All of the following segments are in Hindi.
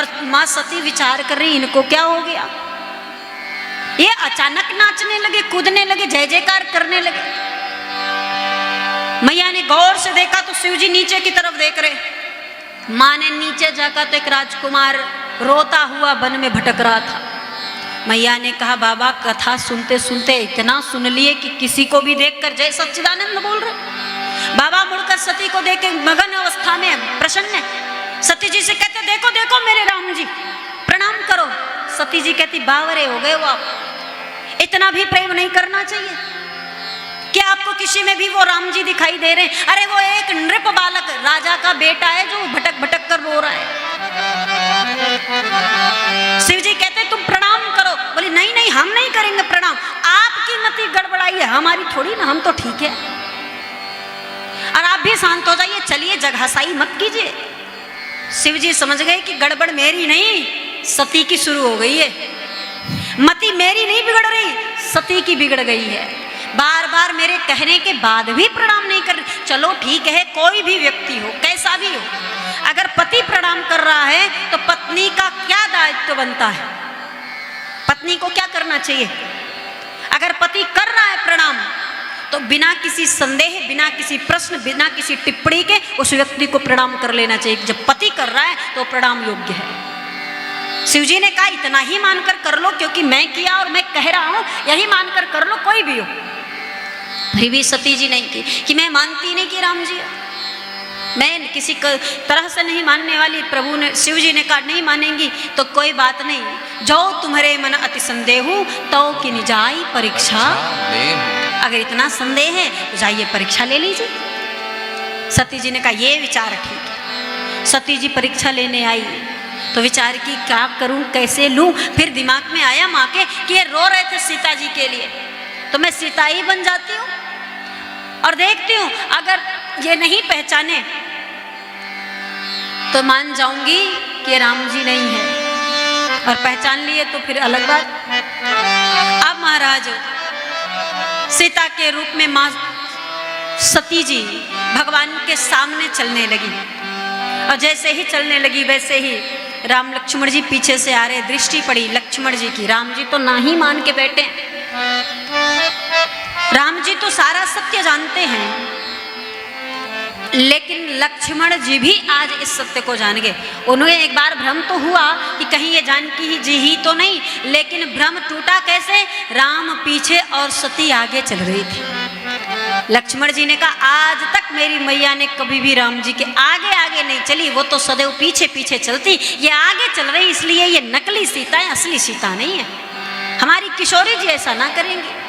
और माँ सती विचार कर रही, इनको क्या हो गया? ये अचानक नाचने लगे, कूदने लगे, जय जयकार करने लगे। मैया ने गौर से देखा तो शिव जी नीचे की तरफ देख रहे। माँ ने नीचे जाकर तो एक राजकुमार रोता हुआ वन में भटक रहा था। मैया ने कहा, बाबा कथा सुनते सुनते इतना सुन लिए कि किसी को भी देखकर जय सच्चिदानंद बोल रहे। बाबा मुड़कर सती को देख के मगन अवस्था में प्रसन्न है। सती जी से कहते, देखो देखो मेरे राम जी, प्रणाम करो। सती जी कहती, बावरे हो गए हो आप, इतना भी प्रेम नहीं करना चाहिए। क्या आपको किसी में भी वो राम जी दिखाई दे रहे हैं? अरे वो एक नृप बालक राजा का बेटा है जो भटक भटक कर रो रहा है। शिव जी कहते, तुम प्रणाम करो। बोली, नहीं नहीं हम नहीं करेंगे प्रणाम, आपकी मति गड़बड़ाई है, हमारी थोड़ी ना, हम तो ठीक है। और आप भी शांत हो जाइए, चलिए जगहसाई मत कीजिए। शिव जी समझ गए कि गड़बड़ मेरी नहीं, सती की शुरू हो गई है। मति मेरी नहीं बिगड़ रही, सती की बिगड़ गई है। बार बार मेरे कहने के बाद भी प्रणाम नहीं कर रही। चलो ठीक है, कोई भी व्यक्ति हो, कैसा भी हो, अगर पति प्रणाम कर रहा है तो पत्नी का क्या दायित्व बनता है? पत्नी को क्या करना चाहिए? अगर पति कर रहा है प्रणाम तो बिना किसी संदेह, बिना किसी प्रश्न, बिना किसी टिप्पणी के उस व्यक्ति को प्रणाम कर लेना चाहिए। जब पति कर रहा है तो प्रणाम योग्य है। शिव जी ने कहा, इतना ही मानकर कर लो, क्योंकि मैं किया और मैं कह रहा हूं, यही मानकर कर लो, कोई भी हो। फिर भी सती जी नहीं की कि मैं मानती नहीं कि राम जी, मैं किसी तरह से नहीं मानने वाली। प्रभु ने, शिव जी ने कहा, नहीं मानेंगी तो कोई बात नहीं, जो तुम्हारे मन अति संदेह हो तो कि निजाई परीक्षा। अगर इतना संदेह है तो जाइए परीक्षा ले लीजिए। सती जी ने कहा, ये विचार ठीक है। सती जी परीक्षा लेने आई तो विचार की, क्या करूं, कैसे लूं। फिर दिमाग में आया माँ के कि ये रो रहे थे सीता जी के लिए, तो मैं सीता ही बन जाती हूँ और देखती हूँ, अगर ये नहीं पहचाने तो मान जाऊंगी कि राम जी नहीं है, और पहचान लिए तो फिर अलग बात। अब महाराज सीता के रूप में माँ सती जी भगवान के सामने चलने लगी, और जैसे ही चलने लगी वैसे ही राम लक्ष्मण जी पीछे से आ रहे। दृष्टि पड़ी लक्ष्मण जी की, राम जी तो ना ही मान के बैठे। राम जी तो सारा सत्य जानते हैं, लेकिन लक्ष्मण जी भी आज इस सत्य को जान गए। उन्हें एक बार भ्रम तो हुआ कि कहीं ये जानकी ही जी ही तो नहीं, लेकिन भ्रम टूटा कैसे? राम पीछे और सती आगे चल रही थी। लक्ष्मण जी ने कहा, आज तक मेरी मैया ने कभी भी राम जी के आगे आगे नहीं चली, वो तो सदैव पीछे पीछे चलती। ये आगे चल रही, इसलिए ये नकली सीता है, असली सीता नहीं है। हमारी किशोरी जी ऐसा ना करेंगी।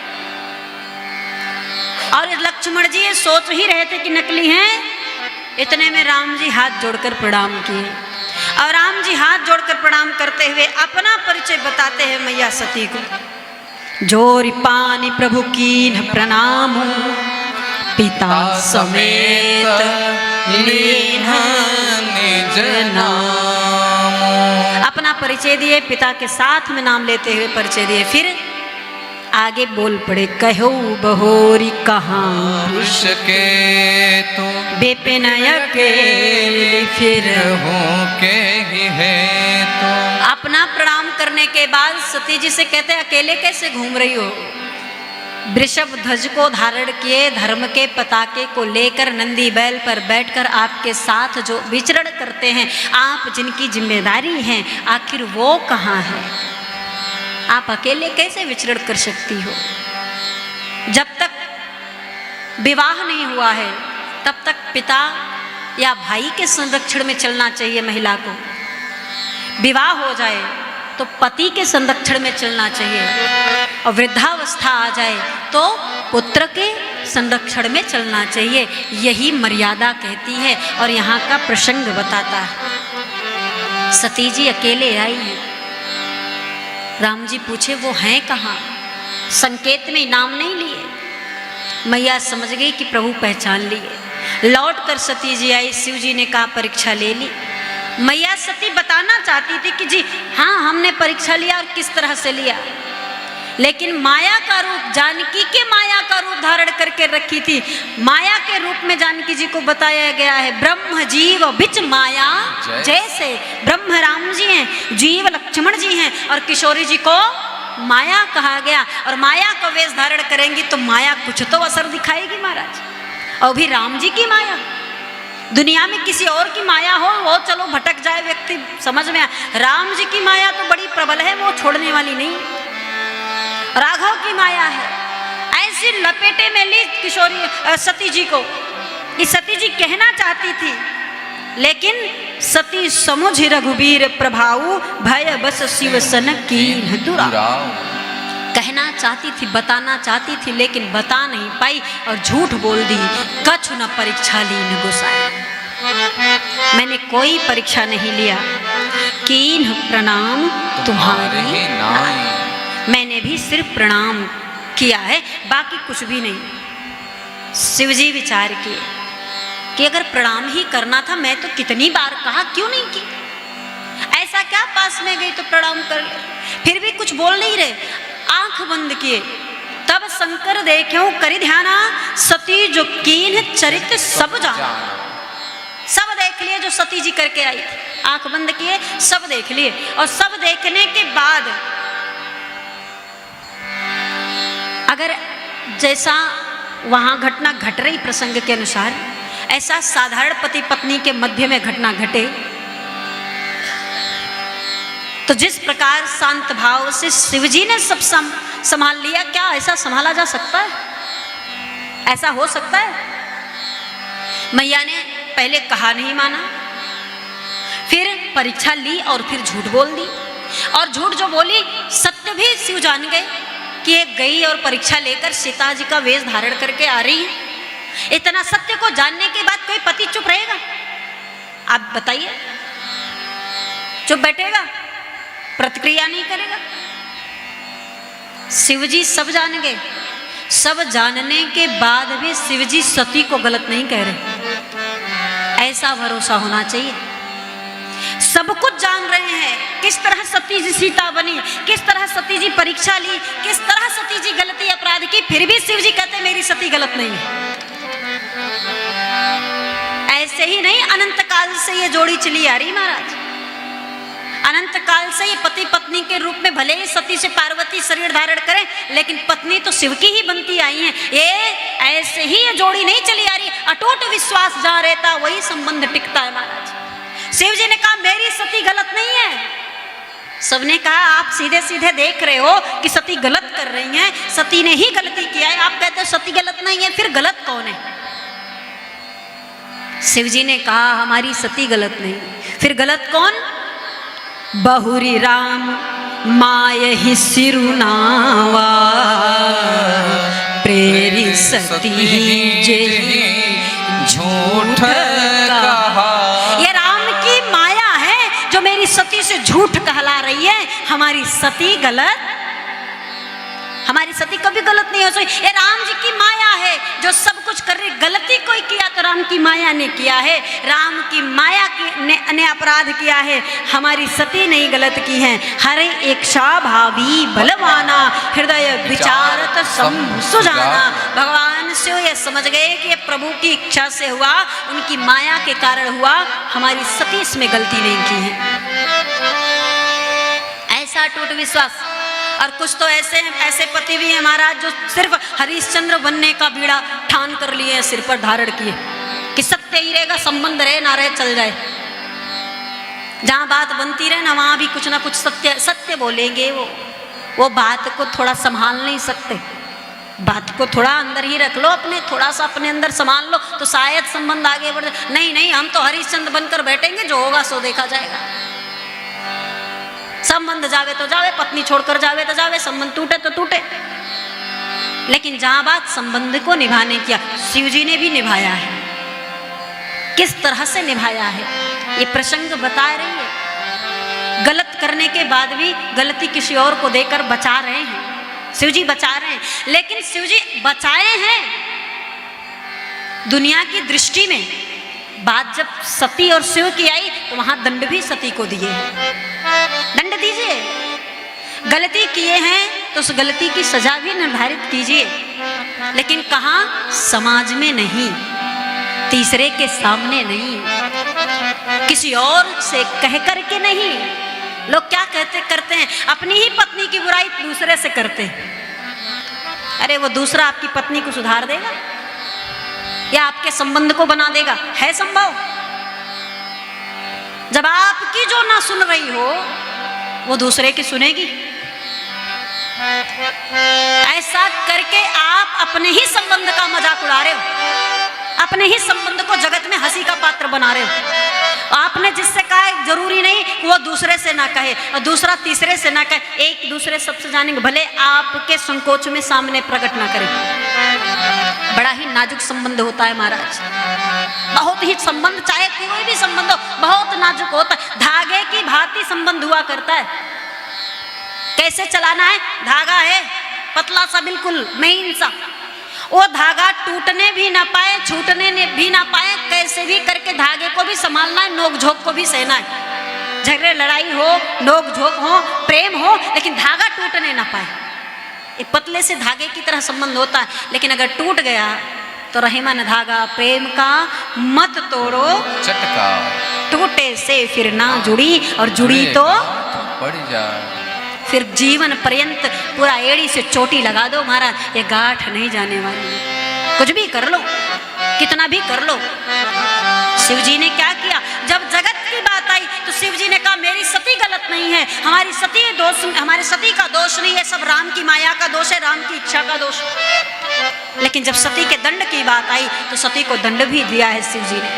और लक्ष्मण जी ये सोच ही रहे थे कि नकली हैं, इतने में राम जी हाथ जोड़कर प्रणाम किए। और राम जी हाथ जोड़कर प्रणाम करते हुए अपना परिचय बताते हैं मैया सती को। जोरि पानी प्रभु कीन्ह प्रणाम, पिता समेत लीन्ह निज नाम। अपना परिचय दिए, पिता के साथ में नाम लेते हुए परिचय दिए। फिर आगे बोल पड़े, कहो बहोरी कहाँ के तो बेपिन अकेली फिर हो के ही है तो। अपना प्रणाम करने के बाद सती जी से कहते, अकेले कैसे घूम रही हो? वृषभ ध्वज को धारण किए, धर्म के पताके को लेकर नंदी बैल पर बैठकर आपके साथ जो विचरण करते हैं, आप जिनकी जिम्मेदारी हैं, आखिर वो कहाँ है? आप अकेले कैसे विचरण कर सकती हो? जब तक विवाह नहीं हुआ है तब तक पिता या भाई के संरक्षण में चलना चाहिए महिला को। विवाह हो जाए तो पति के संरक्षण में चलना चाहिए, और वृद्धावस्था आ जाए तो पुत्र के संरक्षण में चलना चाहिए। यही मर्यादा कहती है और यहाँ का प्रसंग बताता है। सती जी अकेले आई, राम जी पूछे वो हैं कहाँ? संकेत में नाम नहीं लिए। मैया समझ गई कि प्रभु पहचान लिए। लौट कर सती जी आई, शिव जी ने कहा परीक्षा ले ली। मैया सती बताना चाहती थी कि जी हाँ, हमने परीक्षा लिया और किस तरह से लिया। लेकिन माया का रूप, जानकी के माया का रूप धारण करके रखी थी। माया के रूप में जानकी जी को बताया गया है, ब्रह्म जीव बिच माया जैसे। ब्रह्म राम जी हैं, जीव लक्ष्मण जी हैं, और किशोरी जी को माया कहा गया। और माया का वेश धारण करेंगी तो माया कुछ तो असर दिखाएगी महाराज। और भी राम जी की माया, दुनिया में किसी और की माया हो वो चलो भटक जाए व्यक्ति, समझ में आए। राम जी की माया तो बड़ी प्रबल है, वो छोड़ने वाली नहीं। राघव की माया है, ऐसी लपेटे में ली किशोरी सती जी को। ये सती जी कहना चाहती थी, लेकिन सती समुझ रघुबीर प्रभाऊ, भय बस शिव सन कीन्ह दुराऊ। कहना चाहती थी, बताना चाहती थी, लेकिन बता नहीं पाई और झूठ बोल दी। कछु न परीक्षा लीन गोसाई, मैंने कोई परीक्षा नहीं लिया। कीन्ह प्रणाम तुम्हारे नाई, मैंने भी सिर्फ प्रणाम किया है, बाकी कुछ भी नहीं। शिवजी विचार किए कि अगर प्रणाम ही करना था, मैं तो कितनी बार कहा, क्यों नहीं की? ऐसा क्या पास में गई तो प्रणाम कर ले। फिर भी कुछ बोल नहीं रहे, आंख बंद किए। तब शंकर देख्यो करि ध्याना, सती जो कीन्ह चरित सब जाना। सब देख लिए जो सती जी करके आई थी, आंख बंद किए, सब देख लिए। और सब देखने के बाद अगर जैसा वहां घटना घट रही प्रसंग के अनुसार, ऐसा साधारण पति पत्नी के मध्य में घटना घटे, तो जिस प्रकार शांत भाव से शिवजी ने सब संभाल लिया, क्या ऐसा संभाला जा सकता है? ऐसा हो सकता है? मैया ने पहले कहा नहीं माना, फिर परीक्षा ली और फिर झूठ बोल दी। और झूठ जो बोली, सत्य भी शिव जान गए कि ये गई और परीक्षा लेकर सीता जी का वेश धारण करके आ रही है। इतना सत्य को जानने के बाद कोई पति चुप रहेगा? आप बताइए, चुप बैठेगा? प्रतिक्रिया नहीं करेगा? शिवजी सब जान गए। सब जानने के बाद भी शिवजी सती को गलत नहीं कह रहे। ऐसा भरोसा होना चाहिए। सब कुछ जान रहे हैं, किस तरह सती जी सीता बनी, किस तरह सती जी परीक्षा ली, किस तरह सती जी गलती अपराध की, फिर भी शिवजी कहते मेरी सती गलत नहीं है। ऐसे ही नहीं, अनंत काल से ये जोड़ी चली आ रही महाराज। अनंत काल से ये पति पत्नी के रूप में भले ही सती से पार्वती शरीर धारण करें, लेकिन पत्नी तो शिव की ही बनती आई है। ये ऐसे ही ये जोड़ी नहीं चली आ रही। अटूट विश्वास जहां रहता वही संबंध टिकता है महाराज। शिव जी ने कहा मेरी सती गलत नहीं है। सबने कहा आप सीधे सीधे देख रहे हो कि सती गलत कर रही हैं, सती ने ही गलती किया है, आप कहते हो सती गलत नहीं है, फिर गलत कौन है? शिव जी ने कहा हमारी सती गलत नहीं, फिर गलत कौन? बहुरी राम माय ही सिरुनावा, प्रेरी सती जे झूठ कहा। ये राम की माया है जो मेरी सती से झूठ कहला रही है। हमारी सती गलत, हमारी सती कभी गलत नहीं हो सकती। ये राम जी की माया है जो सब कुछ कर रही। गलती कोई किया तो राम की माया ने किया है, राम की माया ने अपराध किया है। हमारी सती नहीं गलत की है। हरे इच्छा भावी बलवाना, हृदय विचारत सुजाना। भगवान शिव ये समझ गए कि ये प्रभु की इच्छा से हुआ, उनकी माया के कारण हुआ, हमारी सती इसमें गलती नहीं की है। ऐसा टूट विश्वास। और कुछ तो ऐसे पति भी हैं महाराज जो सिर्फ हरिश्चंद्र बनने का बीड़ा ठान कर लिए, सिर पर धारण किए कि सत्य ही रहेगा, संबंध रहे ना रहे चल जाए। जहां बात बनती रहे ना वहां भी कुछ ना कुछ सत्य बोलेंगे। वो बात को थोड़ा संभाल नहीं सकते। बात को थोड़ा अंदर ही रख लो, अपने थोड़ा सा अपने अंदर संभाल लो तो शायद संबंध आगे बढ़े। नहीं, हम तो हरिश्चंद्र बनकर बैठेंगे, जो होगा सो देखा जाएगा। संबंध जावे तो जावे, पत्नी छोड़कर जावे तो जावे, संबंध टूटे तो टूटे। लेकिन जहां बात संबंध को निभाने की, शिव जी ने भी निभाया है। किस तरह से निभाया है ये प्रसंग बता रही है। गलत करने के बाद भी गलती किसी और को देकर बचा रहे हैं। शिव जी बचा रहे हैं, लेकिन शिव जी बचाए हैं दुनिया की दृष्टि में। बात जब सती और शिव की आई तो वहां दंड भी सती को दिए हैं। दंड दीजिए, गलती किए हैं तो उस गलती की सजा भी निर्धारित कीजिए, लेकिन कहाँ? समाज में नहीं, तीसरे के सामने नहीं, किसी और से कह करके नहीं। लोग क्या करते हैं, अपनी ही पत्नी की बुराई दूसरे से करते हैं। अरे वो दूसरा आपकी पत्नी को सुधार देगा या आपके संबंध को बना देगा? है संभव? जब आपकी जो ना सुन रही हो वो दूसरे की सुनेगी? ऐसा करके आप अपने ही संबंध का मजाक उड़ा रहे हो, अपने ही संबंध को जगत में हंसी का पात्र बना रहे हो। आपने जिससे कहा है जरूरी नहीं वो दूसरे से ना कहे और दूसरा तीसरे से ना कहे, एक दूसरे सबसे जानेंगे, भले आपके संकोच में सामने प्रकट ना करें। बड़ा ही नाजुक संबंध होता है महाराज, बहुत ही संबंध, चाहे कोई भी संबंध हो, बहुत नाजुक होता है। धागे की भांति संबंध हुआ करता है। कैसे चलाना है? धागा है पतला सा, बिल्कुल महीन सा, वो धागा टूटने भी ना पाए, छूटने भी ना पाए, कैसे भी करके धागे को भी संभालना है, नोक झोंक को भी सहना है। झगड़े लड़ाई हो, नोक झोंक हो, प्रेम हो, लेकिन धागा टूटने ना पाए। एक पतले से धागे की तरह संबंध होता है, लेकिन अगर टूट गया तो रहीमन धागा प्रेम का मत तोड़ो चटका, टूटे से फिर ना जुड़ी, और जुड़ी तो पड़ जाए। फिर जीवन पर्यंत पूरा एड़ी से चोटी लगा दो महाराज, ये गांठ नहीं जाने वाली। कुछ भी कर लो, कितना भी कर लो। शिव जी ने क्या किया? जब जगत की बात आई तो शिव जी ने कहा मेरी सती गलत नहीं है, हमारी सती दोष, हमारे सती का दोष नहीं है, सब राम की माया का दोष है, राम की इच्छा का दोष। लेकिन जब सती के दंड की बात आई तो सती को दंड भी दिया है शिव जी ने,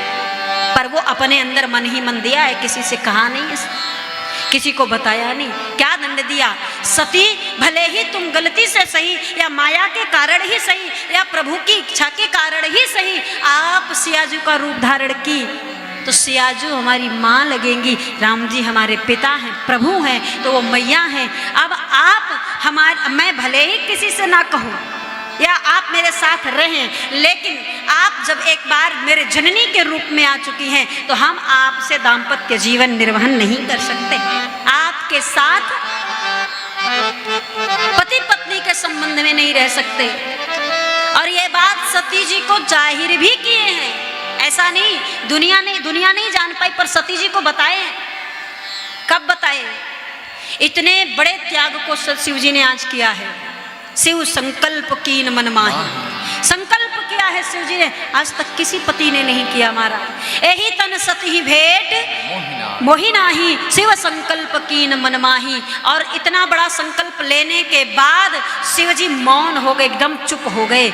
पर वो अपने अंदर मन ही मन दिया है, किसी से कहा नहीं है, किसी को बताया नहीं। क्या दंड दिया? सती भले ही तुम गलती से सही या माया के कारण ही सही या प्रभु की इच्छा के कारण ही सही आप सियाजू का रूप धारण की, तो सियाजू हमारी माँ लगेंगी, राम जी हमारे पिता हैं, प्रभु हैं, तो वो मैया हैं। अब आप मैं भले ही किसी से ना कहूँ या आप मेरे साथ रहें, लेकिन आप जब एक बार मेरे जननी के रूप में आ चुकी हैं तो हम आपसे दाम्पत्य जीवन निर्वहन नहीं कर सकते, आपके साथ पति पत्नी के संबंध में नहीं रह सकते। और ये बात सती जी को जाहिर भी किए हैं, ऐसा नहीं दुनिया नहीं जान पाई, पर सती जी को बताए। कब बताए? इतने बड़े त्याग को शिव जी ने आज किया है। शिव संकल्प कीन मन माही, संकल्प किया है शिव जी ने, आज तक किसी पति ने नहीं किया महाराज। यही तन सती भेंट मोहि नाही, शिव संकल्प कीन मन माही। और इतना बड़ा संकल्प लेने के बाद शिव जी मौन हो गए, एकदम चुप हो गए।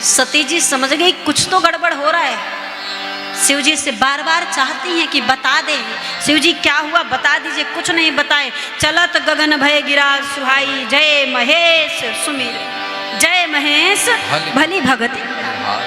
सती जी समझ गई कुछ तो गड़बड़ हो रहा है। शिव जी से बार बार चाहती हैं कि बता दे, शिव जी क्या हुआ बता दीजिए, कुछ नहीं बताए। चलत गगन भय गिरा सुहाई, जय महेश सुमिर, जय महेश भली भगति